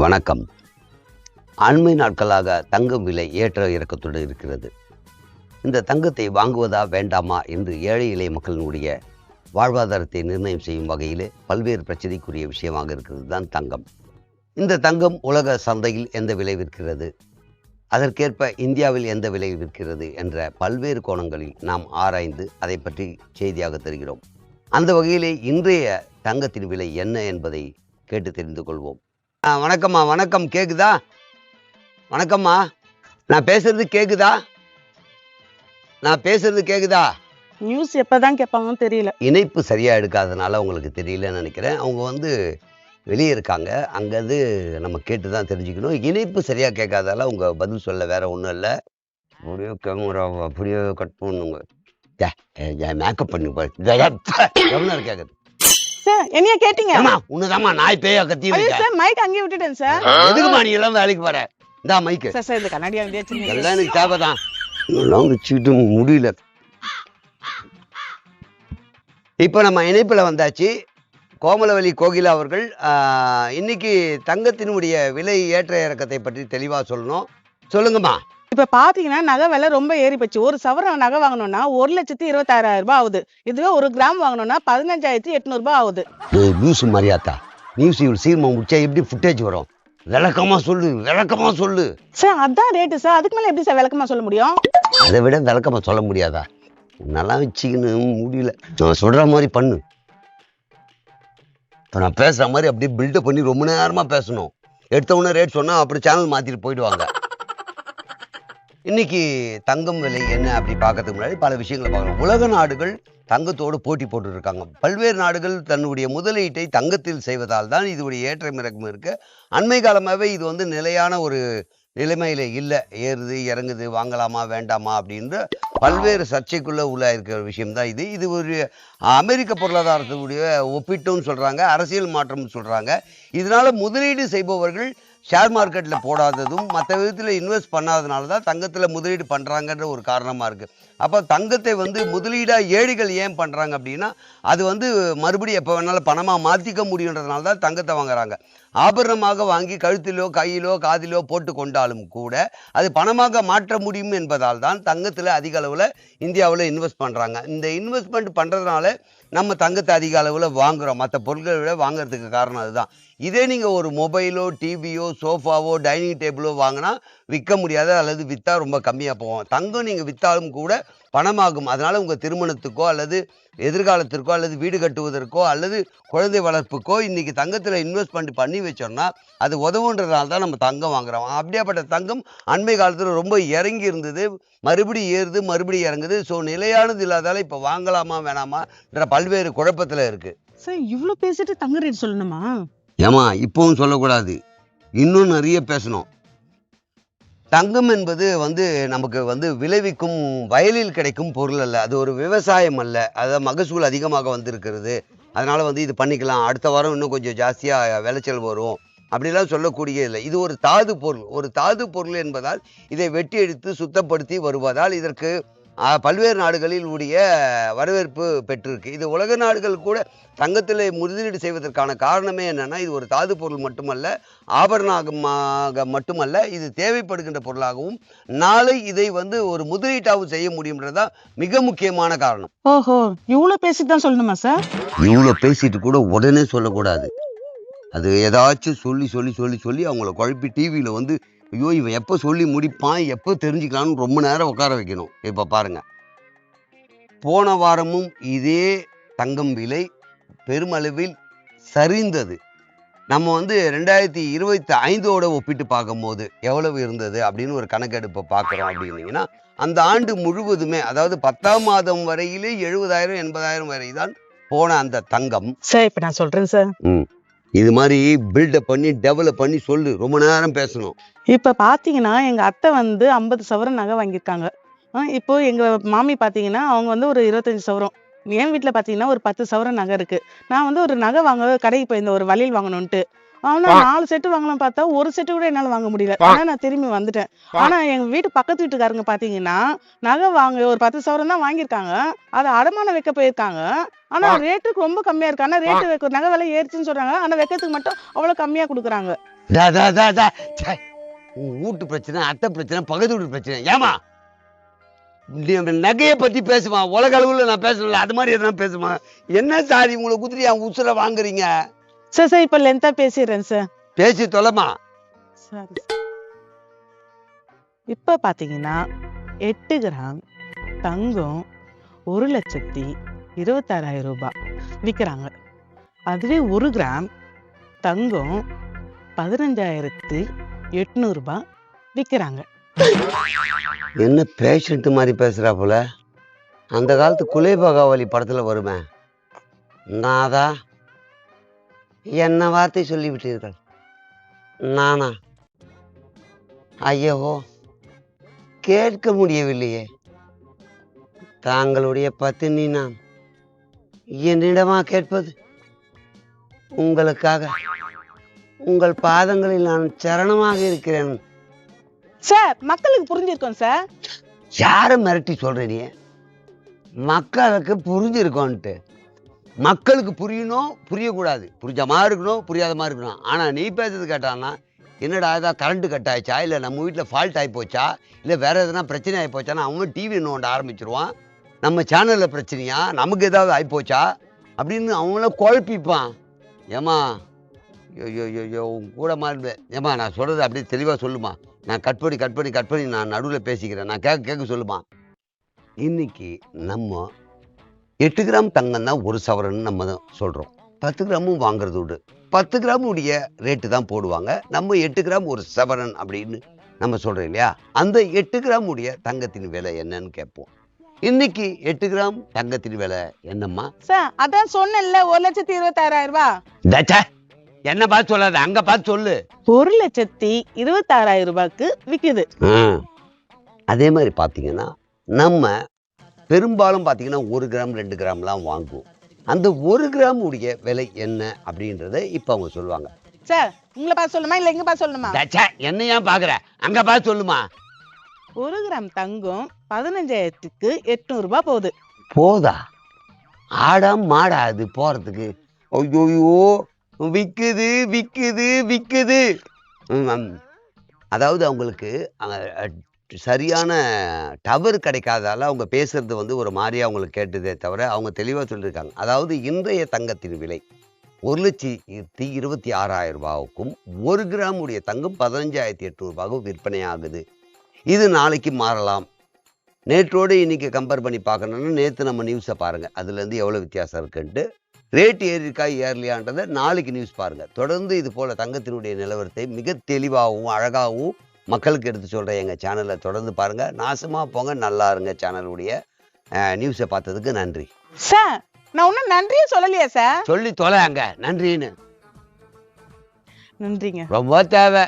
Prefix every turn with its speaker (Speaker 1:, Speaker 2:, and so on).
Speaker 1: வணக்கம். அண்மை நாட்களாக தங்கம் விலை ஏற்ற இறக்கத்தோடு இருக்கிறது. இந்த தங்கத்தை வாங்குவதா வேண்டாமா என்று ஏழை எளிய மக்களினுடைய வாழ்வாதாரத்தை நிர்ணயம் செய்யும் வகையில் பல்வேறு பிரச்சனைக்குரிய விஷயமாக இருக்கிறது தான் தங்கம். இந்த தங்கம் உலக சந்தையில் எந்த விலை விற்கிறது, அதற்கேற்ப இந்தியாவில் எந்த விலை விற்கிறது என்ற பல்வேறு கோணங்களில் நாம் ஆராய்ந்து அதை பற்றி செய்தியாக தருகிறோம். அந்த வகையிலே இன்றைய தங்கத்தின் விலை என்ன என்பதை கேட்டு தெரிந்து கொள்வோம். வணக்கம்மா. வணக்கம். கேக்குதா? வணக்கம்மா. நான் பேசுறது கேக்குதா?
Speaker 2: நியூஸ் எப்பதான் கேட்பாங்கன்னு தெரியல.
Speaker 1: இணைப்பு சரியா எடுக்காதனால உங்களுக்கு தெரியலன்னு நினைக்கிறேன். அவங்க வெளியே இருக்காங்க. அங்கேருந்து நம்ம கேட்டு தான் தெரிஞ்சுக்கணும். இணைப்பு சரியா கேட்காதால உங்க பதில் சொல்ல வேற ஒன்றும் இல்லை. அப்படியே கேமரா அப்படியே கட் பண்ணுங்க. மேக்கப் பண்ணி கவர்னர் கேட்குது.
Speaker 2: சார் என்னைய கேட்டீங்க?
Speaker 1: உன்னதாமா நாய் பேயா கத்தி
Speaker 2: சார். மைக் அங்கேயே விட்டுட்டேன் சார்.
Speaker 1: எதுக்குமா நீ எல்லாம் வேலைக்கு போற? இந்தா மைக்கு.
Speaker 2: சார் இந்த கண்ணாடியா
Speaker 1: எல்லாம் எனக்கு தேவைதான். எல்லாம் வச்சுக்கிட்டு முடியல. இப்போ நம்ம இணைப்பில் வந்தாச்சு. கோமலவல்லி கோகிலா அவர்கள் இன்னைக்கு தங்கத்தினுடைய விலை ஏற்ற இறக்கத்தை பற்றி தெளிவாக சொல்லணும். சொல்லுங்கம்மா.
Speaker 2: இப்ப பாத்தீங்கன்னா நகை விலை ரொம்ப ஏறி போச்சு. ஒரு சவரன் நகை வாங்கணும்னா 1,26,000 ரூபாய் ஆகுது. இதுவே 1 கிராம் வாங்கணும்னா 15,800 ரூபாய் ஆகுது.
Speaker 1: நியூஸ் மரியாதா நியூஸ் இவ்வளவு சீக்கிரமா முடிச்சா எப்படி ஃபுட்டேஜ் வரும்? விளக்கமா சொல்லு.
Speaker 2: சார் அதான் ரேட்டு சார். அதுக்கு மேல எப்படி சார் விளக்கமா சொல்ல முடியும்?
Speaker 1: அதை விட விளக்கமா சொல்ல முடியாதா? நல்லா வச்சுக்கின்னு முடியல. நான் சொல்ற மாதிரி பண்ணு. இப்போ நான் பேசுற மாதிரி அப்படியே பில்டப் பண்ணி ரொம்ப நேரமா பேசணும். எடுத்த உடனே ரேட் சொன்னா அப்படி சேனல் மாத்திட்டு போயிடுவாங்க. இன்னைக்கு தங்கம் விலை என்ன அப்படி பார்க்கறதுக்கு முன்னாடி பல விஷயங்களை பார்க்கணும். உலக நாடுகள் தங்கத்தோடு போட்டி போட்டு இருக்காங்க. பல்வேறு நாடுகள் தன்னுடைய முதலீட்டை தங்கத்தில் செய்வதால் தான் இதோடைய ஏற்றம் இறக்கம் இருக்கு. அண்மை காலமாகவே இது நிலையான ஒரு நிலைமையில இல்லை. ஏறுது இறங்குது, வாங்கலாமா வேண்டாமா அப்படின்ற பல்வேறு சர்ச்சைக்குள்ள இருக்கிற விஷயம்தான் இது. இது ஒரு அமெரிக்க பொருளாதாரத்துடைய ஒப்பிட்டுன்னு சொல்றாங்க, அரசியல் மாற்றம்னு சொல்றாங்க. இதனால முதலீடு செய்பவர்கள் ஷேர் மார்க்கெட்டில் போடாததும் மற்ற விதத்தில் இன்வெஸ்ட் பண்ணாதனால தான் தங்கத்தில் முதலீடு பண்ணுறாங்கன்ற ஒரு காரணமாக இருக்குது. அப்போ தங்கத்தை முதலீடாக ஏழைகள் ஏன் பண்ணுறாங்க அப்படின்னா, அது மறுபடியும் எப்போ வேணாலும் பணமாக மாற்றிக்க முடியுன்றதுனால தான் தங்கத்தை வாங்குறாங்க. ஆபரணமாக வாங்கி கழுத்திலோ கையிலோ காதிலோ போட்டு கொண்டாலும் கூட அது பணமாக மாற்ற முடியும் என்பதால் தான் தங்கத்தில் அதிக அளவில் இந்தியாவில் இன்வெஸ்ட் பண்ணுறாங்க. இந்த இன்வெஸ்ட்மெண்ட் பண்ணுறதுனால நம்ம தங்கத்தை அதிக அளவில் வாங்குகிறோம். மற்ற பொருட்களை விட வாங்குறதுக்கு காரணம் அதுதான். இதே நீங்கள் ஒரு மொபைலோ டிவியோ சோஃபாவோ டைனிங் டேபிளோ வாங்கினா விற்க முடியாது, அல்லது விற்றா ரொம்ப கம்மியாக போகும். தங்கம் நீங்கள் விற்றாலும் கூட பணமாகும். அதனால் உங்கள் திருமணத்துக்கோ அல்லது எதிர்காலத்திற்கோ அல்லது வீடு கட்டுவதற்கோ அல்லது குழந்தை வளர்ப்புக்கோ இன்றைக்கி தங்கத்தில் இன்வெஸ்ட்மெண்ட் பண்ணி வச்சோம்னா அது உதவுன்றதுனால தான் நம்ம தங்கம் வாங்குறோம். அப்படியாப்பட்ட தங்கம் அண்மை காலத்தில் ரொம்ப இறங்கி இருந்தது, மறுபடியும் ஏறுது, மறுபடியும் இறங்குது. ஸோ நிலையானது இல்லாதால இப்போ வாங்கலாமா வேணாமான்ற பல்வேறு குழப்பத்தில் இருக்குது.
Speaker 2: சார் இவ்வளோ பேசிட்டு தங்க ரேட் சொல்லணுமா?
Speaker 1: ஏமா இப்பவும் சொல்லக்கூடாது, இன்னும் நிறைய பேசணும். தங்கம் என்பது நமக்கு விளைவிக்கும் வயலில் கிடைக்கும் பொருள் அல்ல. அது ஒரு விவசாயம் அல்ல. அதாவது மகசூல் அதிகமாக வந்திருக்கிறது, அதனால இது பண்ணிக்கலாம், அடுத்த வாரம் இன்னும் கொஞ்சம் ஜாஸ்தியாக விளைச்சல் வரும் அப்படிலாம் சொல்லக்கூடிய இல்லை. இது ஒரு தாது பொருள். ஒரு தாது பொருள் என்பதால் இதை வெட்டி எடுத்து சுத்தப்படுத்தி வருவதால் இதற்கு பல்வேறு நாடுகளில் உடைய வரவேற்பு பெற்றிருக்கு. இது உலக நாடுகள் கூட தங்கத்தில் முதலீடு செய்வதற்கான காரணமே என்னன்னா, இது ஒரு தாது பொருள் மட்டுமல்ல, ஆபரணமாக மட்டுமல்ல, இது தேவைப்படுகின்ற பொருளாகவும் நாளை இதை ஒரு முதலீட்டாகவும் செய்ய முடியும்ன்றதுதான் மிக முக்கியமான காரணம்.
Speaker 2: ஓஹோ, இவ்வளோ பேசிட்டு தான் சொல்லணுமா சார்?
Speaker 1: இவ்வளோ பேசிட்டு கூட உடனே சொல்லக்கூடாது. அது ஏதாச்சும் சொல்லி சொல்லி சொல்லி சொல்லி அவங்கள குழப்பி டிவியில் ஐயோ இவன் எப்போ சொல்லி முடிப்பான், எப்போ தெரிஞ்சுக்கலான்னு ரொம்ப நேரம் உட்கார வைக்கணும். இப்போ பாருங்க, போன வாரமும் இதே தங்கம் விலை பெருமளவில் சரிந்தது. நம்ம 2025 ஒப்பிட்டு பார்க்கும்போது எவ்வளவு இருந்தது அப்படின்னு ஒரு கணக்கெடுப்பை பார்க்குறோம். அப்படின்னீங்கன்னா அந்த ஆண்டு முழுவதுமே, அதாவது 10ஆம் மாதம் வரையிலே 70,000 80,000 வரை தான் போன அந்த தங்கம்.
Speaker 2: சார் இப்போ நான் சொல்றேன் சார்.
Speaker 1: இது மாதிரி பில்டப் பண்ணி டெவலப் பண்ணி சொல்லு, ரொம்ப நேரம் பேசணும்.
Speaker 2: இப்போ பார்த்தீங்கன்னா எங்கள் அத்தை 50 சவரன் நகை வாங்கியிருக்காங்க. இப்போ எங்கள் மாமி பார்த்தீங்கன்னா அவங்க ஒரு 25 சவரம். என் வீட்டில் பார்த்தீங்கன்னா ஒரு 10 சவரன் நகை இருக்கு. நான் ஒரு நகை வாங்க கடைக்கு போயிருந்தேன், ஒரு வளையல் வாங்கணும்ட்டு. ஆனா 4 செட்டு வாங்கலாம் பார்த்தா ஒரு செட்டு கூட என்னால வாங்க முடியல. ஆனா நான் திரும்பி வந்துட்டேன். ஆனா எங்க வீட்டு பக்கத்து வீட்டுக்காரங்க பாத்தீங்கன்னா நகை வாங்க ஒரு 10 சவரம் தான் வாங்கியிருக்காங்க. அதை அடமானம் வைக்க போயிருக்காங்க. ஆனா ரேட்டுக்கு ரொம்ப கம்மியா இருக்கு. ஆனா ரேட்டு நகை விலை ஏறிச்சுன்னு சொல்றாங்க. ஆனா வைக்கிறதுக்கு மட்டும் அவ்வளவு கம்மியா கொடுக்குறாங்க.
Speaker 1: டா, டா, டா, டா. ச்சே. உன் வீட்டு பிரச்சனை, அத்தை பிரச்சனை, பக்கத்து வீட்டு பிரச்சனை. ஏமா நீ நகையை பத்தி பேசுமா, உலக அளவுல நான் பேசல, அது மாதிரி எதனா பேசுமா? என்ன சார் உங்களை குதிரை என் உசுரை வாங்குறீங்க?
Speaker 2: சார் சார் இப்ப லென்த்தா பேசிடுறேன் சார்.
Speaker 1: பேசி தொலைமா.
Speaker 2: சரி. இப்ப பாத்தீங்கன்னா 8 கிராம் தங்கம் 1,26,000 ரூபாய் விற்கிறாங்க. அதுவே 1 கிராம் தங்கம் 15,800 ரூபாய் விற்கிறாங்க.
Speaker 1: என்ன பேஷண்ட் மாதிரி பேசுறா போல. அந்த காலத்து குலேபகாவலி படத்துல வருமே, நாதா என்ன வார்த்தை சொல்லிவிட்டீர்கள், நானா? ஐயோ, கேட்க முடியவில்லையே. தாங்களுடைய பத்தினி நான் என்னிடமா கேட்பது? உங்களுக்காக உங்கள் பாதங்களில் நான் சரணமாக இருக்கிறேன்.
Speaker 2: சார் மக்களுக்கு புரிஞ்சிருக்கோம் சார்.
Speaker 1: யாரை மிரட்டி சொல்ற நீ? மக்களுக்கு புரிஞ்சிருக்கோன்ட்டு. மக்களுக்கு புரியணும், புரியக்கூடாது. புரிஞ்ச மாதிரி இருக்கணும், புரியாத மாதிரி இருக்கணும். ஆனா நீ பேசுறது கேட்டான்னா, என்னடா ஏதாவது கரண்ட் கட் ஆயிடுச்சா, இல்லை நம்ம வீட்டில் ஃபால்ட் ஆகி போச்சா, இல்லை வேற எதனா பிரச்சனை ஆகி போச்சான்னா அவன் டிவி நோண்ட ஆரம்பிச்சிருவான். நம்ம சேனலில் பிரச்சனையா, நமக்கு ஏதாவது ஆகி போச்சா அப்படின்னு அவங்கள குழப்பிப்பான். ஏமா ஐயோ உன் கூட மாதிரி ஏமா நான் சொல்றது அப்படியே தெளிவாக சொல்லுமா. நான் கட் பண்ணி நான் நடுவில் பேசிக்கிறேன். நான் கேட்க சொல்லுமா. இன்னைக்கு நம்ம 8 கிராம் தங்கம் தான் 1 சவரன் நம்ம தான் சொல்கிறோம். 10 கிராமும் வாங்குறது உண்டு. 10 கிராம் உடைய ரேட்டு தான் போடுவாங்க. நம்ம 8 கிராம் 1 சவரன் அப்படின்னு நம்ம சொல்கிறோம் இல்லையா. அந்த 8 கிராம் உடைய தங்கத்தின் விலை என்னன்னு கேட்போம். இன்னைக்கு 8 கிராம் தங்கத்தின் விலை என்னம்மா?
Speaker 2: சார் அதான் சொன்னேன்ல 1,26,000 ரூபாய்.
Speaker 1: தச்சா, என்ன பார்த்து சொல்லாத, அங்க பார்த்து சொல்லு.
Speaker 2: 1,26,000 ரூபாய்க்கு விக்குது.
Speaker 1: அதே மாதிரி பார்த்தீங்கன்னா நம்ம பெரும்பாலும் பார்த்தீங்கன்னா 1 கிராம் 2 கிராம்லாம் வாங்குவோம். அந்த 1 கிராம் உடைய விலை என்ன அப்படின்றத இப்போ அவங்க சொல்லுவாங்க.
Speaker 2: சார் உங்களை பார்த்து சொல்லணுமா இல்லை எங்க பார்த்து சொல்லணுமா?
Speaker 1: தச்சா, என்னையா பார்க்குற, அங்க பார்த்து சொல்லுமா.
Speaker 2: 1 கிராம் தங்கம் 15,800 ரூபாய் போகுது.
Speaker 1: போதா? ஆடா மாடா அது போறதுக்கு? ஐயோயோ, விக்குது விக்குது விக்குது. அதாவது அவங்களுக்கு சரியான டவர் கிடைக்காதால அவங்க பேசுறது வந்து ஒரு மாதிரியா அவங்களுக்கு கேட்டதே தவிர அவங்க தெளிவாக சொல்லியிருக்காங்க. அதாவது இன்றைய தங்கத்தின் விலை 1,26,000 ரூபாவுக்கும் 1 கிராம் உடைய தங்கம் 15,800 ரூபாய்க்கும் விற்பனை ஆகுது. இது நாளைக்கு மாறலாம். நேற்றோடு இன்னைக்கு கம்பேர் பண்ணி பார்க்கணும்னா நேற்று நம்ம நியூஸை பாருங்க, அதுலேருந்து எவ்வளோ வித்தியாசம் இருக்குன்ட்டு. ரேட் ஏறிருக்கா ஏறலையான்றதை நாளைக்கு நியூஸ் பாருங்க. தொடர்ந்து இது போல தங்கத்தினுடைய நிலவரத்தை மிக தெளிவாகவும் அழகாகவும் மக்களுக்கு எடுத்து சொல்கிறேன். எங்கள் சேனலை தொடர்ந்து பாருங்க. நாசமாக போங்க, நல்லா இருங்க. சேனலுடைய நியூஸை பார்த்ததுக்கு நன்றி.
Speaker 2: சார் நான் ஒன்றும் நன்றியே சொல்லலையா சார்?
Speaker 1: சொல்லி தொலை அங்க நன்றின்னு.
Speaker 2: நன்றிங்க.
Speaker 1: ரொம்ப தேவை.